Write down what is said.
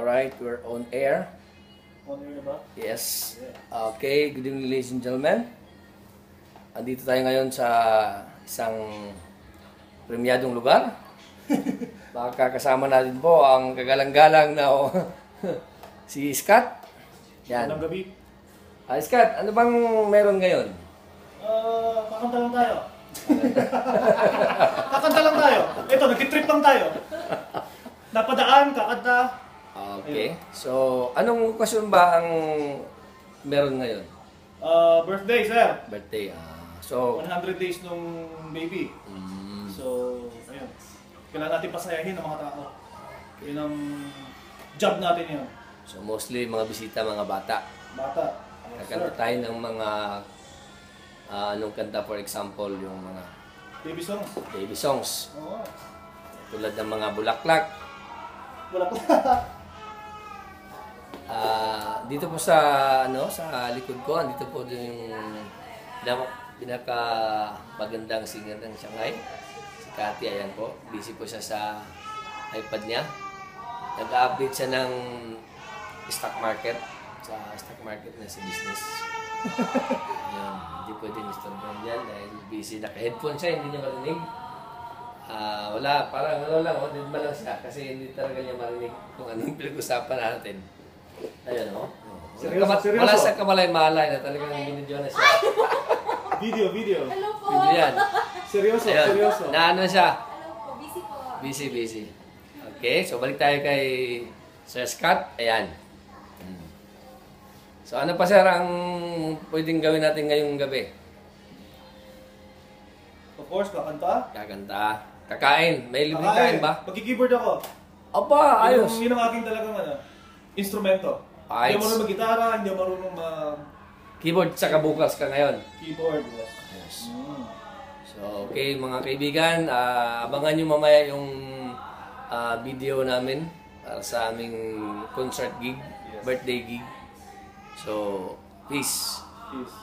Alright, we're on air. On air na ba? Yes. Okay, good evening ladies and gentlemen. Andito tayo ngayon sa isang premyadong lugar. Makakasama natin po ang kagalang-galang na si Scott. Yan. Magandang gabi. Scott, ano bang meron ngayon? Kakanta lang tayo. Kakanta lang tayo. Ito, nag-trip lang tayo. Napadaan, kakanta. Okay. So, anong okasyon ba ang meron ngayon? Birthday, sir. Birthday. So, 100 days nung baby. So, ayun. Kailangan natin pasayahin ang mga tao. Yun ang job natin yun. so mostly mga bisita, mga bata. Bata. Yes, Kakanta sir. tayo ng mga anong kanta, for example, yung mga Baby songs. baby songs. Oo. Tulad ng mga bulaklak. Wala pa. Dito po sa sa likod ko, dito po din yung pinaka magandang singer ng Shanghai. Si Cathy, ayan po. Busy po siya sa iPad niya. Nag-update siya ng stock market. Sa stock market na sa business. Ayan, hindi pwedeng istorbohan yan dahil busy. Naka-headphone siya, hindi niya marinig. Wala, parang lang, deadma lang siya kasi hindi talaga niya marinig kung anong pinag-usapan natin. Ayan, Seryoso? Wala sa kamalay-malay na talagang binidyo na siya. Video. Video yan. Seryoso, Ayun, seryoso. na siya. Hello po, busy po. Busy. Okay, so balik tayo kay Sir Scott. Ayan. So ano pa sir ang pwedeng gawin natin ngayong gabi? Of course, kakanta. Kakanta. Kakain. May libreng kain ba? Magki-keyboard ako. Aba, ayos. Yun ang aking talagang instrumento. Hindi Ayos. ako marunong mag-gitara, hindi ako marunong Keyboard sa bukas ka ngayon. keyboard. Yes. So, okay mga kaibigan, abangan nyo mamaya yung video namin para sa aming concert gig, Yes. birthday gig. So, peace. Peace.